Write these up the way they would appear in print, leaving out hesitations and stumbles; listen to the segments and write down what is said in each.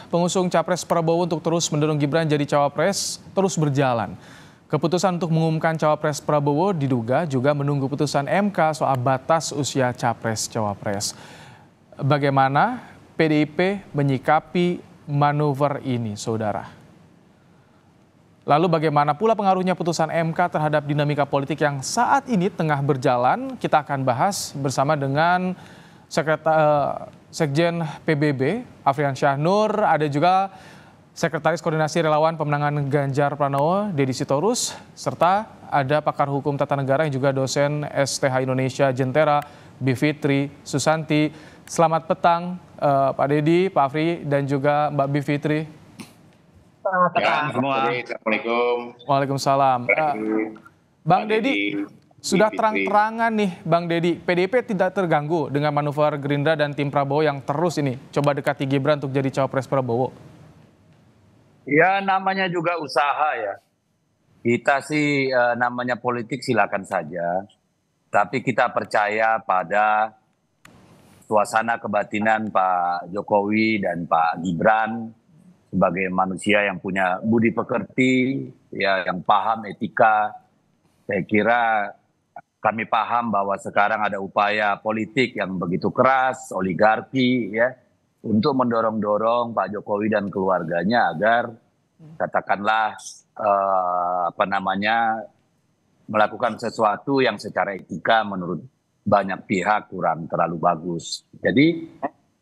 Pengusung Capres Prabowo untuk terus mendorong Gibran jadi cawapres terus berjalan. Keputusan untuk mengumumkan cawapres Prabowo diduga juga menunggu putusan MK soal batas usia capres-cawapres. Bagaimana PDIP menyikapi manuver ini, saudara? Lalu bagaimana pula pengaruhnya putusan MK terhadap dinamika politik yang saat ini tengah berjalan? Kita akan bahas bersama dengan Sekjen PBB, Afrian Syahnur, ada juga Sekretaris Koordinasi Relawan Pemenangan Ganjar Pranowo, Deddy Sitorus, serta ada pakar hukum tata negara yang juga dosen STH Indonesia Jentera, Bivitri Susanti. Selamat petang Pak Deddy, Pak Afri, dan juga Mbak Bivitri. Selamat petang semua. Assalamualaikum. Waalaikumsalam. Bang Deddy, sudah terang-terangan nih Bang Deddy, PDIP tidak terganggu dengan manuver Gerindra dan tim Prabowo yang terus ini coba dekati Gibran untuk jadi cawapres Prabowo. Ya namanya juga usaha ya. Kita sih namanya politik silakan saja. Tapi kita percaya pada suasana kebatinan Pak Jokowi dan Pak Gibran sebagai manusia yang punya budi pekerti, ya, yang paham etika. Saya kira kami paham bahwa sekarang ada upaya politik yang begitu keras, oligarki, ya, untuk mendorong-dorong Pak Jokowi dan keluarganya agar katakanlah melakukan sesuatu yang secara etika menurut banyak pihak kurang terlalu bagus. Jadi,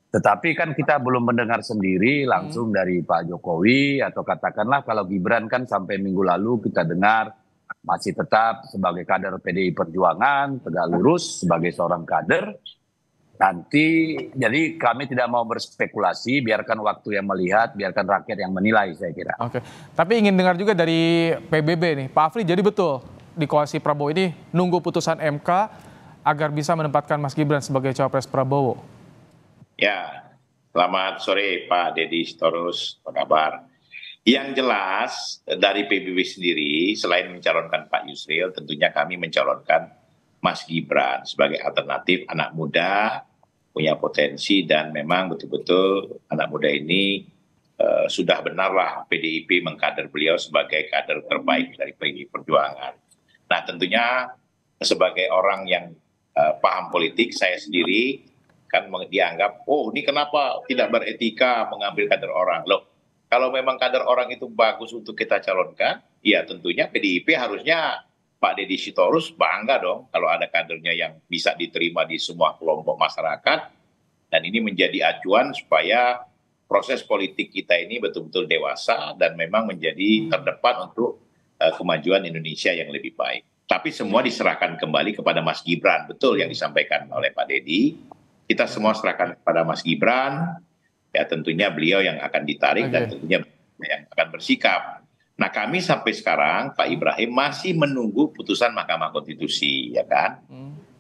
tetapi kan kita belum mendengar sendiri langsung dari Pak Jokowi, atau katakanlah kalau Gibran kan sampai minggu lalu kita dengar masih tetap sebagai kader PDI Perjuangan, tegak lurus sebagai seorang kader. Nanti, jadi kami tidak mau berspekulasi, biarkan waktu yang melihat, biarkan rakyat yang menilai, saya kira. Oke, tapi ingin dengar juga dari PBB nih, Pak Afri, jadi betul di koalisi Prabowo ini nunggu putusan MK agar bisa menempatkan Mas Gibran sebagai cawapres Prabowo? Ya, selamat sore Pak Deddy Sitorus, apa kabar? Yang jelas dari PBB sendiri, selain mencalonkan Pak Yusril, tentunya kami mencalonkan Mas Gibran sebagai alternatif anak muda, punya potensi, dan memang betul-betul anak muda ini sudah benarlah PDIP mengkader beliau sebagai kader terbaik dari PDI Perjuangan. Nah tentunya sebagai orang yang paham politik, saya sendiri kan dianggap, oh ini kenapa tidak beretika mengambil kader orang. Loh, kalau memang kader orang itu bagus untuk kita calonkan, ya tentunya PDIP harusnya Pak Deddy Sitorus bangga dong kalau ada kadernya yang bisa diterima di semua kelompok masyarakat. Dan ini menjadi acuan supaya proses politik kita ini betul-betul dewasa dan memang menjadi terdepan untuk kemajuan Indonesia yang lebih baik. Tapi semua diserahkan kembali kepada Mas Gibran, betul yang disampaikan oleh Pak Deddy. Kita semua serahkan kepada Mas Gibran, ya tentunya beliau yang akan ditarik dan tentunya yang akan bersikap. Nah kami sampai sekarang Pak Ibrahim masih menunggu putusan Mahkamah Konstitusi, ya kan?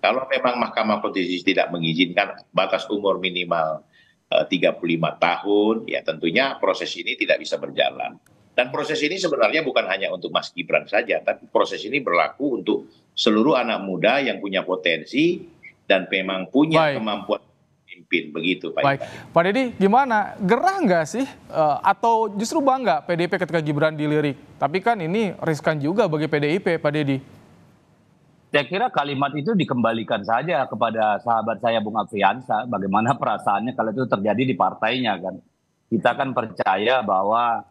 Kalau memang Mahkamah Konstitusi tidak mengizinkan batas umur minimal 35 tahun, ya tentunya proses ini tidak bisa berjalan. Dan proses ini sebenarnya bukan hanya untuk Mas Gibran saja, tapi proses ini berlaku untuk seluruh anak muda yang punya potensi dan memang punya kemampuan memimpin, begitu Pak. Baik, Pak Deddy, gimana? Gerah nggak sih? Atau justru bangga PDIP ketika Gibran dilirik? Tapi kan ini riskan juga bagi PDIP, Pak Deddy. Saya kira kalimat itu dikembalikan saja kepada sahabat saya Bung Afriansa, bagaimana perasaannya kalau itu terjadi di partainya kan. Kita kan percaya bahwa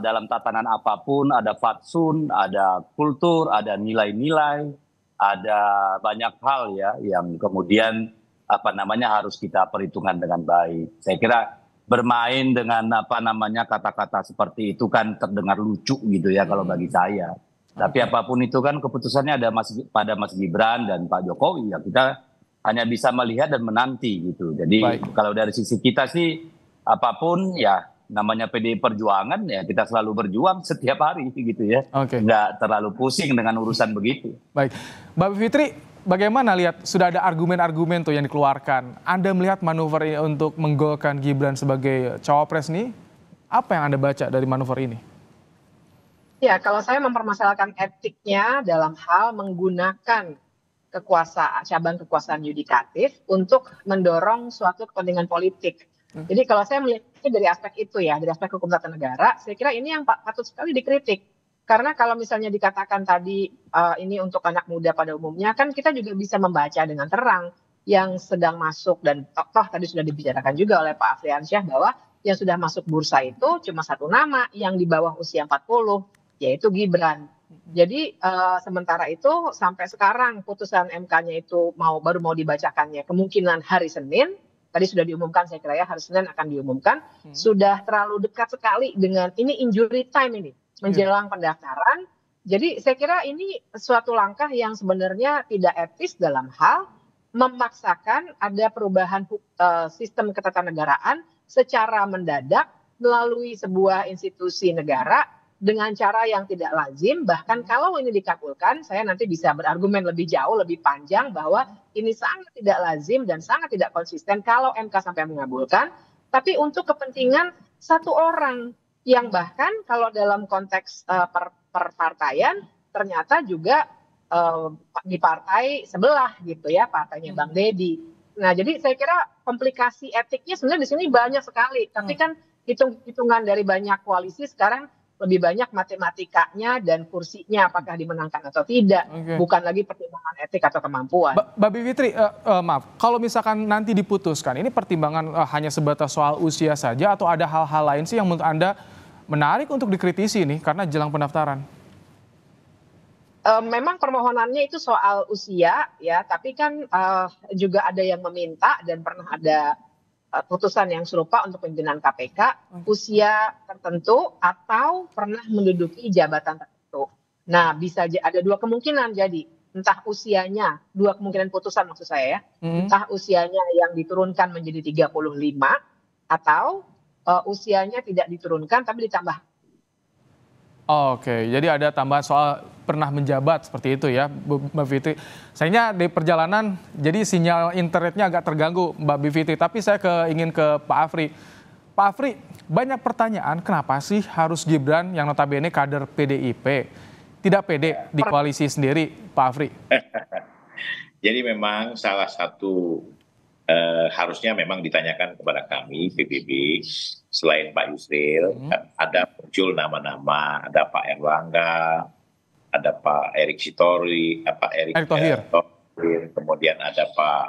dalam tatanan apapun ada fatsun, ada kultur, ada nilai-nilai, ada banyak hal ya yang kemudian harus kita perhitungkan dengan baik. Saya kira bermain dengan kata-kata seperti itu kan terdengar lucu gitu ya kalau bagi saya. Tapi apapun itu kan keputusannya ada pada Mas Gibran dan Pak Jokowi, ya kita hanya bisa melihat dan menanti gitu. Jadi kalau dari sisi kita sih apapun ya namanya PDI Perjuangan ya kita selalu berjuang setiap hari gitu ya. Nggak terlalu pusing dengan urusan begitu. Baik, Mbak Fitri, bagaimana lihat sudah ada argumen-argumen tuh yang dikeluarkan? Anda melihat manuver ini untuk menggolkan Gibran sebagai cawapres nih, apa yang Anda baca dari manuver ini? Ya, kalau saya mempermasalahkan etiknya dalam hal menggunakan cabang kekuasaan yudikatif untuk mendorong suatu kepentingan politik. Jadi kalau saya melihatnya dari aspek itu ya, dari aspek hukum tata negara, saya kira ini yang patut sekali dikritik. Karena kalau misalnya dikatakan tadi ini untuk anak muda pada umumnya, kan kita juga bisa membaca dengan terang yang sedang masuk dan toh tadi sudah dibicarakan juga oleh Pak Afriansyah bahwa yang sudah masuk bursa itu cuma satu nama yang di bawah usia 40, yaitu Gibran. Jadi sementara itu sampai sekarang putusan MK-nya itu baru mau dibacakannya kemungkinan hari Senin. Tadi sudah diumumkan saya kira ya hari Senin akan diumumkan. Sudah terlalu dekat sekali dengan ini injury time ini menjelang pendaftaran. Jadi saya kira ini suatu langkah yang sebenarnya tidak etis dalam hal memaksakan ada perubahan sistem ketatanegaraan secara mendadak melalui sebuah institusi negara dengan cara yang tidak lazim. Bahkan kalau ini dikabulkan, saya nanti bisa berargumen lebih jauh, lebih panjang bahwa ini sangat tidak lazim dan sangat tidak konsisten kalau MK sampai mengabulkan. Tapi untuk kepentingan satu orang yang bahkan kalau dalam konteks perpartaian ternyata juga di partai sebelah gitu ya, partainya Bang Deddy. Nah, jadi saya kira komplikasi etiknya sebenarnya di sini banyak sekali. Tapi kan hitung-hitungan dari banyak koalisi sekarang lebih banyak matematikanya dan kursinya apakah dimenangkan atau tidak, bukan lagi pertimbangan etik atau kemampuan. Mbak Bivitri, maaf, kalau misalkan nanti diputuskan, ini pertimbangan hanya sebatas soal usia saja atau ada hal-hal lain sih yang menurut Anda menarik untuk dikritisi nih karena jelang pendaftaran? Memang permohonannya itu soal usia ya, tapi kan juga ada yang meminta dan pernah ada putusan yang serupa untuk pimpinan KPK usia tertentu atau pernah menduduki jabatan tertentu. Nah, bisa ada dua kemungkinan jadi entah usianya, dua kemungkinan putusan maksud saya ya, entah usianya yang diturunkan menjadi 35 atau usianya tidak diturunkan tapi ditambah. Oke, jadi ada tambahan soal pernah menjabat seperti itu ya, Mbak Fitri. Sayangnya di perjalanan, jadi sinyal internetnya agak terganggu, Mbak Bivitri. Tapi saya ingin ke Pak Afri. Pak Afri, banyak pertanyaan kenapa sih harus Gibran yang notabene kader PDIP tidak pede di koalisi sendiri, Pak Afri? Jadi memang salah satu harusnya memang ditanyakan kepada kami PBB selain Pak Yusril ada muncul nama-nama, ada Pak Erlangga, ada Pak Erick Sitori, Pak Erick Thohir, kemudian ada Pak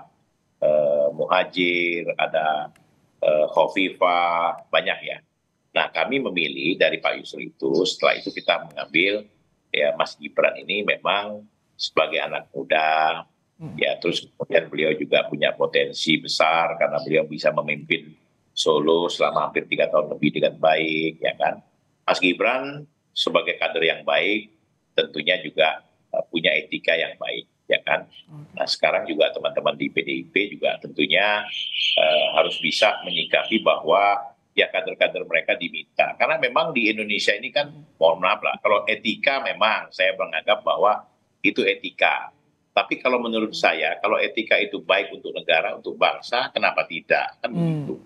Muhajir, ada Khofifah, banyak ya. Nah kami memilih dari Pak Yusril itu, setelah itu kita mengambil ya Mas Gibran ini memang sebagai anak muda. Ya, terus kemudian beliau juga punya potensi besar karena beliau bisa memimpin Solo selama hampir 3 tahun lebih dengan baik, ya kan. Mas Gibran sebagai kader yang baik tentunya juga punya etika yang baik, ya kan. Nah sekarang juga teman-teman di PDIP juga tentunya harus bisa menyikapi bahwa ya kader-kader mereka diminta. Karena memang di Indonesia ini kan, mohon maaf lah, kalau etika memang saya menganggap bahwa itu etika. Tapi kalau menurut saya, kalau etika itu baik untuk negara, untuk bangsa, kenapa tidak? Kan begitu.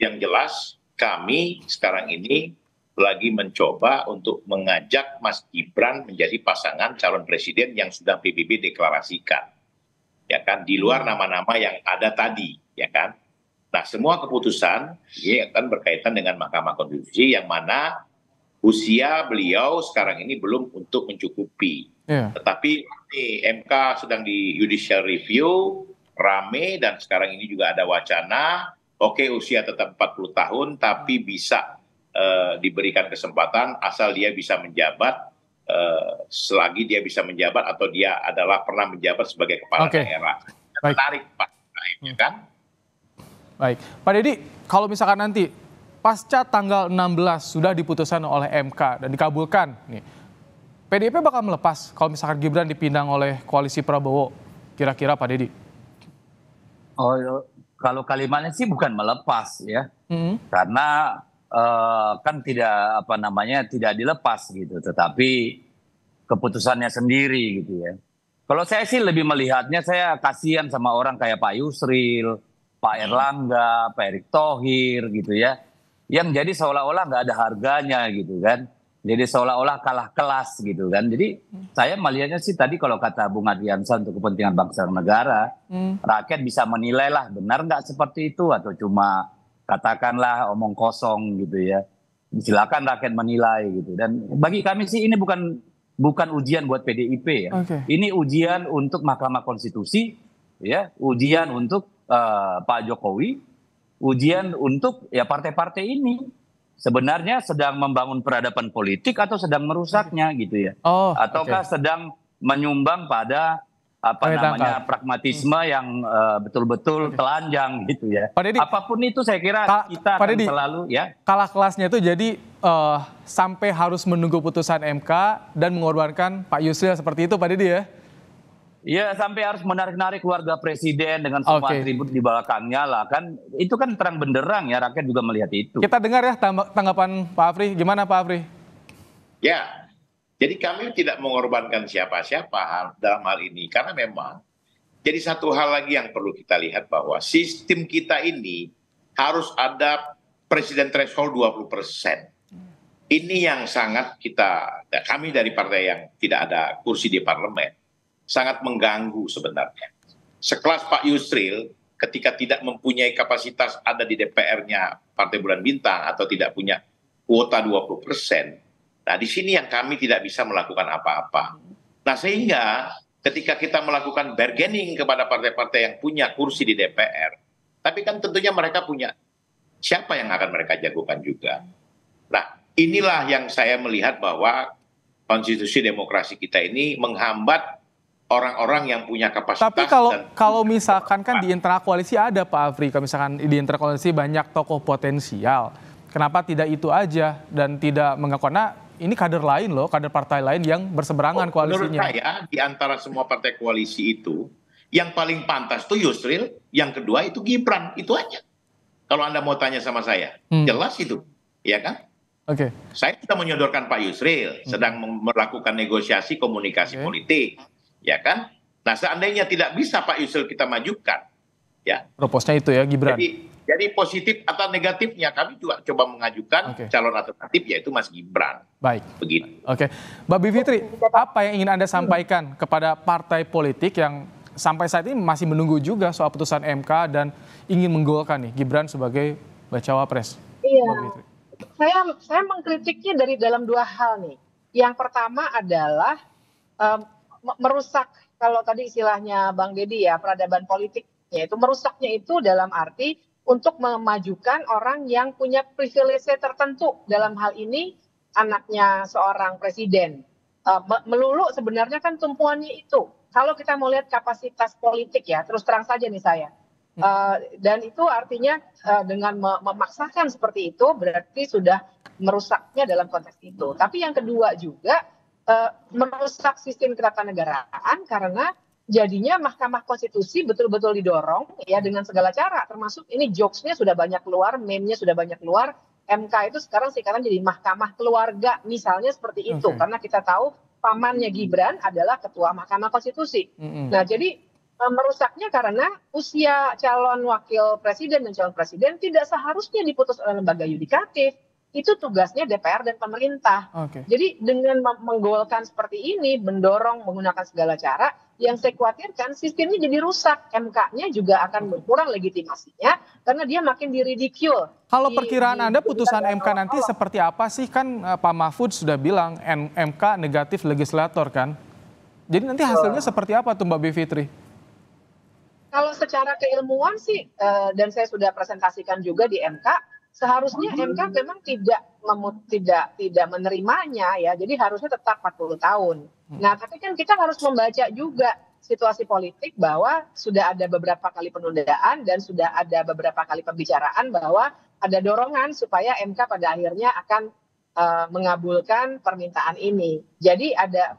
Yang jelas, kami sekarang ini lagi mencoba untuk mengajak Mas Gibran menjadi pasangan calon presiden yang sudah PBB deklarasikan. Ya kan, di luar nama-nama yang ada tadi, ya kan. Nah, semua keputusan ini akan berkaitan dengan Mahkamah Konstitusi yang mana usia beliau sekarang ini belum untuk mencukupi. Tetapi MK sedang di judicial review, rame, dan sekarang ini juga ada wacana, oke usia tetap 40 tahun, tapi bisa diberikan kesempatan asal dia bisa menjabat, selagi dia bisa menjabat atau dia adalah pernah menjabat sebagai kepala daerah. Menarik Pak, ya kan? Baik, Pak Deddy, kalau misalkan nanti pasca tanggal 16 sudah diputuskan oleh MK dan dikabulkan nih, PDIP bakal melepas kalau misalkan Gibran dipindang oleh koalisi Prabowo, kira-kira Pak Deddy? Oh, kalau kalimatnya sih bukan melepas ya, karena kan tidak dilepas gitu, tetapi keputusannya sendiri gitu ya. Kalau saya sih lebih melihatnya, saya kasihan sama orang kayak Pak Yusril, Pak Erlangga, Pak Erick Thohir gitu ya, yang jadi seolah-olah nggak ada harganya gitu kan. Jadi seolah-olah kalah kelas gitu kan. Jadi saya melihatnya sih tadi kalau kata Bung Adriansyah untuk kepentingan bangsa dan negara, rakyat bisa menilai lah benar nggak seperti itu atau cuma katakanlah omong kosong gitu ya. Silakan rakyat menilai gitu. Dan bagi kami sih ini bukan ujian buat PDIP ya. Ini ujian untuk Mahkamah Konstitusi, ya, ujian untuk Pak Jokowi, ujian untuk ya partai-partai ini. Sebenarnya sedang membangun peradaban politik atau sedang merusaknya gitu ya. Ataukah sedang menyumbang pada pragmatisme yang betul-betul telanjang gitu ya. Apapun itu saya kira kita akan selalu ya. Kalah kelasnya itu jadi sampai harus menunggu putusan MK dan mengorbankan Pak Yusril seperti itu Pak Didi ya? Iya, sampai harus menarik-narik keluarga presiden dengan semua atribut di belakangnya lah kan. Itu kan terang benderang ya, rakyat juga melihat itu. Kita dengar ya tanggapan Pak Afri. Gimana Pak Afri? Ya, jadi kami tidak mengorbankan siapa-siapa dalam hal ini. Karena memang jadi satu hal lagi yang perlu kita lihat bahwa sistem kita ini harus ada presiden threshold 20%. Ini yang sangat kami dari partai yang tidak ada kursi di parlemen, sangat mengganggu sebenarnya. Sekelas Pak Yusril ketika tidak mempunyai kapasitas ada di DPR-nya Partai Bulan Bintang atau tidak punya kuota 20%. Nah di sini yang kami tidak bisa melakukan apa-apa. Nah sehingga ketika kita melakukan bargaining kepada partai-partai yang punya kursi di DPR, tapi kan tentunya mereka punya siapa yang akan mereka jagokan juga. Nah inilah yang saya melihat bahwa konstitusi demokrasi kita ini menghambat orang-orang yang punya kapasitas. Tapi kalau misalkan kan di internal koalisi ada Pak Afri, kalau misalkan di internal koalisi banyak tokoh potensial, kenapa tidak itu aja dan tidak mengaku? Karena ini kader lain loh, kader partai lain yang berseberangan koalisinya. Menurut saya di antara semua partai koalisi itu, yang paling pantas itu Yusril, yang kedua itu Gibran, itu aja. Kalau Anda mau tanya sama saya, jelas itu, ya kan? Saya sudah menyodorkan Pak Yusril, sedang melakukan negosiasi komunikasi politik. Ya kan? Nah seandainya tidak bisa Pak Yusril kita majukan, ya. Proposnya itu ya Gibran. Jadi positif atau negatifnya kami juga coba mengajukan calon alternatif yaitu Mas Gibran. Baik. Begitu. Mbak Bivitri, apa yang ingin Anda sampaikan kepada partai politik yang sampai saat ini masih menunggu juga soal putusan MK dan ingin menggolkan nih Gibran sebagai bacawa pres? Iya. Saya mengkritiknya dari dalam dua hal nih. Yang pertama adalah merusak, kalau tadi istilahnya Bang Deddy ya, peradaban politiknya itu merusaknya itu dalam arti untuk memajukan orang yang punya privilege tertentu, dalam hal ini anaknya seorang presiden. Melulu sebenarnya kan tumpuannya itu. Kalau kita mau lihat kapasitas politik ya, terus terang saja nih saya. Dan itu artinya dengan memaksakan seperti itu berarti sudah merusaknya dalam konteks itu. Tapi yang kedua juga merusak sistem ketatanegaraan karena jadinya Mahkamah Konstitusi betul-betul didorong ya dengan segala cara, termasuk ini jokesnya sudah banyak keluar, meme-nya sudah banyak keluar. MK itu sekarang sekarang jadi mahkamah keluarga misalnya seperti itu, karena kita tahu pamannya Gibran adalah ketua Mahkamah Konstitusi. Nah jadi merusaknya karena usia calon wakil presiden dan calon presiden tidak seharusnya diputus oleh lembaga yudikatif. Itu tugasnya DPR dan pemerintah. Jadi dengan menggolkan seperti ini, mendorong menggunakan segala cara, yang saya khawatirkan sistemnya jadi rusak. MK-nya juga akan berkurang legitimasinya karena dia makin diridicule. Kalau perkiraan Anda putusan MK nanti seperti apa sih? Kan Pak Mahfud sudah bilang MK negatif legislator kan? Jadi nanti hasilnya seperti apa tuh Mbak Bivitri? Kalau secara keilmuan sih, dan saya sudah presentasikan juga di MK, seharusnya MK memang tidak menerimanya ya, jadi harusnya tetap 40 tahun. Nah, tapi kan kita harus membaca juga situasi politik bahwa sudah ada beberapa kali penundaan dan sudah ada beberapa kali pembicaraan bahwa ada dorongan supaya MK pada akhirnya akan mengabulkan permintaan ini. Jadi ada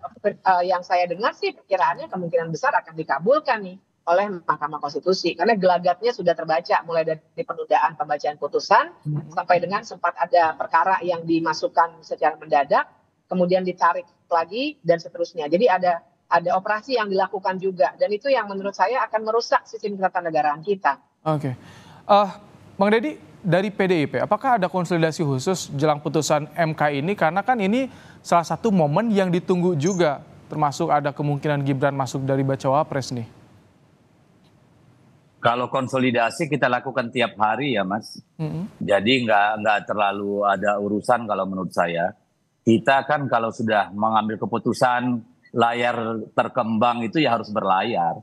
yang saya dengar sih perkiraannya kemungkinan besar akan dikabulkan nih oleh Mahkamah Konstitusi karena gelagatnya sudah terbaca mulai dari penundaan pembacaan putusan sampai dengan sempat ada perkara yang dimasukkan secara mendadak kemudian ditarik lagi dan seterusnya. Jadi ada operasi yang dilakukan juga dan itu yang menurut saya akan merusak sistem ketatanegaraan kita. Bang Deddy, dari PDIP apakah ada konsolidasi khusus jelang putusan MK ini karena kan ini salah satu momen yang ditunggu juga termasuk ada kemungkinan Gibran masuk dari bacawa pres nih? Kalau konsolidasi kita lakukan tiap hari ya Mas. Mm-mm. Jadi nggak terlalu ada urusan kalau menurut saya. Kita kan kalau sudah mengambil keputusan layar terkembang itu ya harus berlayar.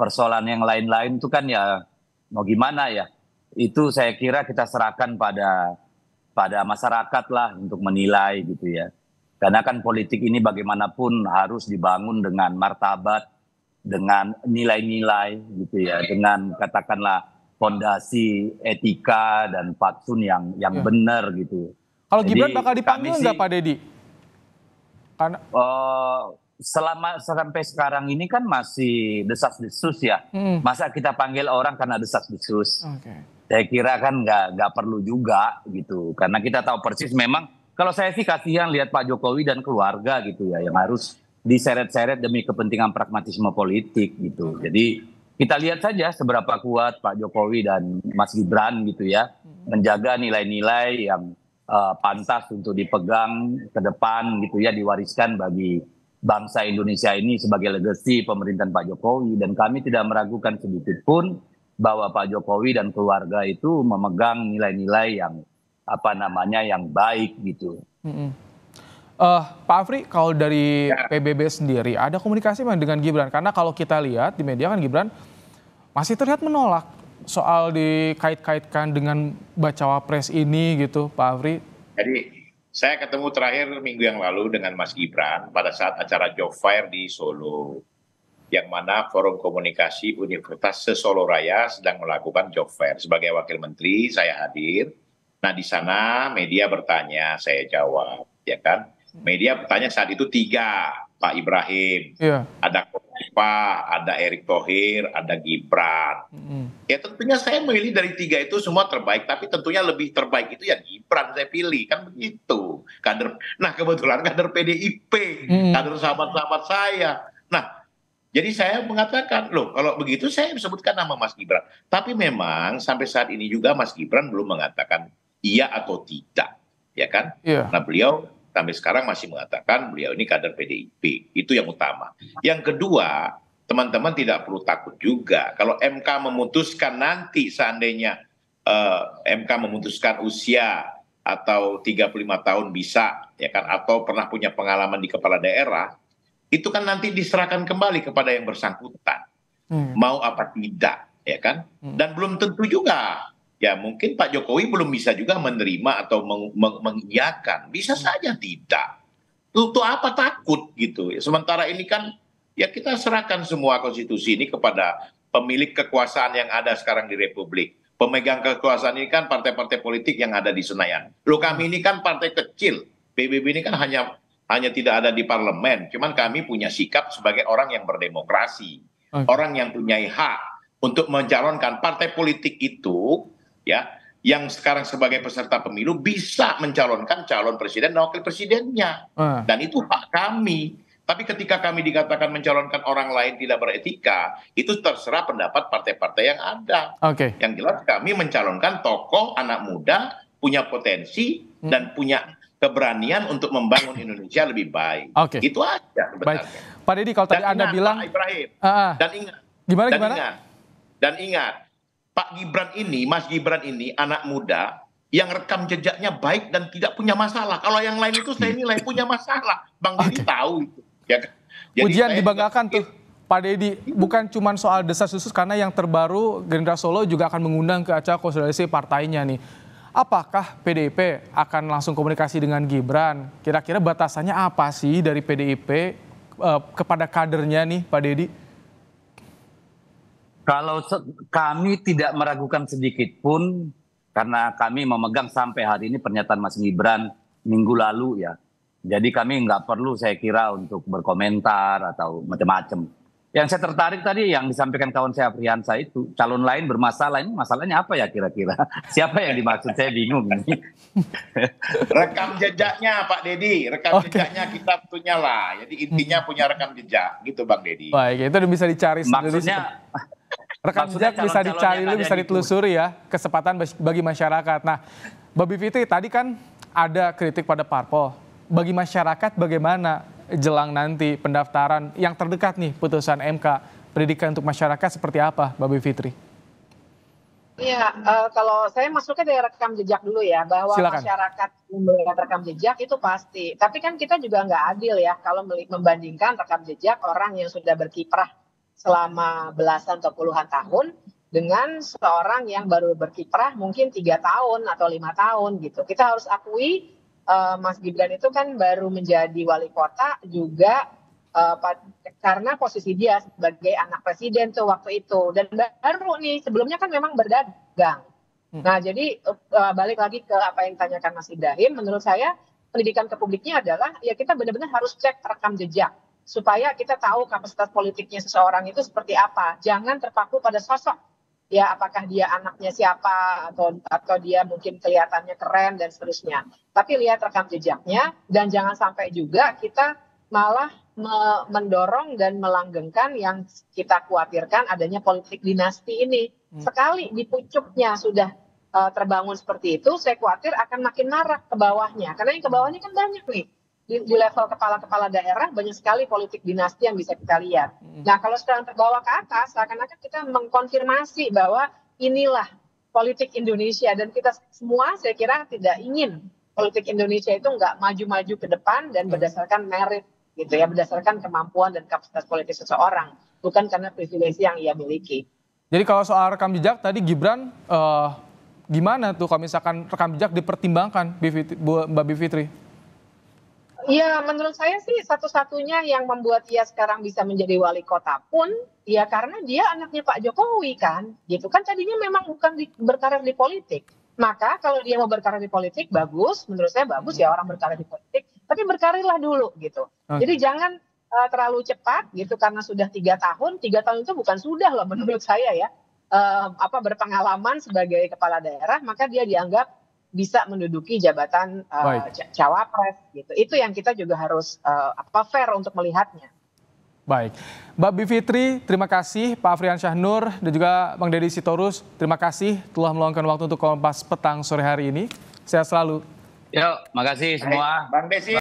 Persoalan yang lain-lain itu kan ya mau gimana ya. Itu saya kira kita serahkan pada masyarakat lah untuk menilai gitu ya. Karena kan politik ini bagaimanapun harus dibangun dengan martabat, dengan nilai-nilai gitu ya, dengan katakanlah fondasi etika dan fatsun yang Ya. benar gitu. Kalau Jadi Gibran bakal kami dipanggil sih nggak Pak Deddy? Karena selama sampai sekarang ini kan masih desas-desus ya. Masa kita panggil orang karena desas-desus? Oke. Saya kira kan nggak perlu juga gitu, karena kita tahu persis memang kalau saya sih kasihan lihat Pak Jokowi dan keluarga gitu ya, yang harus diseret-seret demi kepentingan pragmatisme politik gitu. Jadi kita lihat saja seberapa kuat Pak Jokowi dan Mas Gibran gitu ya, menjaga nilai-nilai yang pantas untuk dipegang ke depan gitu ya, diwariskan bagi bangsa Indonesia ini sebagai legacy pemerintahan Pak Jokowi. Dan kami tidak meragukan sedikit pun bahwa Pak Jokowi dan keluarga itu memegang nilai-nilai yang yang baik gitu. Pak Afri, kalau dari PBB sendiri ada komunikasi dengan Gibran? Karena kalau kita lihat di media kan Gibran masih terlihat menolak soal dikait-kaitkan dengan bacawa pres ini gitu, Pak Afri. Jadi saya ketemu terakhir minggu yang lalu dengan Mas Gibran pada saat acara Job Fair di Solo, yang mana Forum Komunikasi Universitas Solo Raya sedang melakukan Job Fair. Sebagai wakil menteri saya hadir. Nah di sana media bertanya, saya jawab, ya kan? Media bertanya saat itu 3, Pak Ibrahim, ada Kofifa, ada Erick Thohir, ada Gibran. Ya tentunya saya memilih dari 3 itu semua terbaik, tapi tentunya lebih terbaik itu ya Gibran saya pilih, kan begitu. Nah kebetulan kader PDIP, kader sahabat-sahabat saya. Nah jadi saya mengatakan, loh kalau begitu saya sebutkan nama Mas Gibran. Tapi memang sampai saat ini juga Mas Gibran belum mengatakan iya atau tidak, ya kan? Nah beliau sampai sekarang masih mengatakan beliau ini kader PDIP, itu yang utama. Yang kedua, teman-teman tidak perlu takut juga kalau MK memutuskan nanti seandainya MK memutuskan usia atau 35 tahun bisa, ya kan? Atau pernah punya pengalaman di kepala daerah, itu kan nanti diserahkan kembali kepada yang bersangkutan, mau apa tidak, ya kan? Dan belum tentu juga. Ya mungkin Pak Jokowi belum bisa juga menerima atau mengiyakan, bisa saja tidak. Untuk apa takut gitu? Sementara ini kan ya kita serahkan semua konstitusi ini kepada pemilik kekuasaan yang ada sekarang di Republik. Pemegang kekuasaan ini kan partai-partai politik yang ada di Senayan. Loh kami ini kan partai kecil, PBB ini kan hanya tidak ada di parlemen. Cuman kami punya sikap sebagai orang yang berdemokrasi, orang yang punya hak untuk mencalonkan. Partai politik itu ya yang sekarang sebagai peserta pemilu bisa mencalonkan calon presiden dan wakil presidennya, dan itu hak kami. Tapi ketika kami dikatakan mencalonkan orang lain tidak beretika, itu terserah pendapat partai-partai yang ada. Yang jelas kami mencalonkan tokoh anak muda, punya potensi dan punya keberanian untuk membangun Indonesia lebih baik. Itu aja sebenarnya. Baik. Pak Deddy, kalau tadi Anda bilang Pak Ibrahim, dan ingat, dan ingat, Pak Gibran ini, Mas Gibran ini anak muda yang rekam jejaknya baik dan tidak punya masalah. Kalau yang lain itu saya nilai punya masalah. Bang Deddy tahu itu. Ya. Jadi ujian dibanggakan tuh Pak Deddy, bukan cuma soal desas-desus, karena yang terbaru Gerindra Solo juga akan mengundang ke acara konsolidasi partainya nih. Apakah PDIP akan langsung komunikasi dengan Gibran? Kira-kira batasannya apa sih dari PDIP kepada kadernya nih Pak Deddy? Kalau kami tidak meragukan sedikit pun, karena kami memegang sampai hari ini pernyataan Mas Gibran minggu lalu ya. Jadi kami nggak perlu saya kira untuk berkomentar atau macam-macam. Yang saya tertarik tadi yang disampaikan kawan saya Afriansa itu, calon lain bermasalah, ini masalahnya apa ya kira-kira? Siapa yang dimaksud, saya bingung ini. Rekam jejaknya Pak Deddy, rekam jejaknya kita punya lah. Jadi intinya punya rekam jejak gitu Bang Deddy. Baik, itu bisa dicari sendiri. Maksudnya rekam jejak bisa dicari, bisa ditelusuri ya, kesempatan bagi masyarakat. Nah, Mbak Bivitri tadi kan ada kritik pada parpol. Bagi masyarakat bagaimana jelang nanti pendaftaran yang terdekat nih putusan MK, pendidikan untuk masyarakat seperti apa Mbak Bivitri? Iya, kalau saya masuknya dari rekam jejak dulu ya, bahwa Silakan. masyarakat melihat rekam jejak itu pasti. Tapi kan kita juga nggak adil ya kalau membandingkan rekam jejak orang yang sudah berkiprah selama belasan atau puluhan tahun dengan seorang yang baru berkiprah mungkin 3 tahun atau 5 tahun gitu. Kita harus akui Mas Gibran itu kan baru menjadi wali kota juga karena posisi dia sebagai anak presiden tuh waktu itu, dan baru nih, sebelumnya kan memang berdagang. Nah, jadi balik lagi ke apa yang ditanyakan Mas Ibrahim, menurut saya pendidikan ke publiknya adalah ya kita benar-benar harus cek rekam jejak supaya kita tahu kapasitas politiknya seseorang itu seperti apa. Jangan terpaku pada sosok, ya apakah dia anaknya siapa atau dia mungkin kelihatannya keren dan seterusnya. Tapi lihat rekam jejaknya, dan jangan sampai juga kita malah mendorong dan melanggengkan yang kita khawatirkan adanya politik dinasti ini. Sekali di pucuknya sudah terbangun seperti itu, saya khawatir akan makin marak ke bawahnya. Karena yang ke bawahnya kan banyak nih. Di level kepala-kepala daerah banyak sekali politik dinasti yang bisa kita lihat. Nah, kalau sekarang terbawa ke atas, seakan-akan kita mengkonfirmasi bahwa inilah politik Indonesia. Dan kita semua saya kira tidak ingin politik Indonesia itu nggak maju-maju ke depan dan berdasarkan merit, gitu ya, berdasarkan kemampuan dan kapasitas politik seseorang, bukan karena privilege yang ia miliki. Jadi kalau soal rekam jejak tadi Gibran gimana tuh kalau misalkan rekam jejak dipertimbangkan Mbak Bivitri? Ya, menurut saya sih satu-satunya yang membuat ia sekarang bisa menjadi wali kota pun ya karena dia anaknya Pak Jokowi kan, gitu kan, tadinya memang bukan berkarir di politik. Maka kalau dia mau berkarir di politik, bagus, menurut saya bagus ya orang berkarir di politik, tapi berkarirlah dulu gitu. Jadi jangan terlalu cepat gitu, karena sudah 3 tahun itu bukan sudah loh menurut saya ya, berpengalaman sebagai kepala daerah, maka dia dianggap bisa menduduki jabatan cawapres gitu. Itu yang kita juga harus fair untuk melihatnya. Baik, Mbak Bivitri, terima kasih. Pak Afriansyah Nur dan juga Bang Deddy Sitorus, terima kasih telah meluangkan waktu untuk Kompas Petang sore hari ini. Sehat selalu. Yuk, makasih semua. Bang Desi.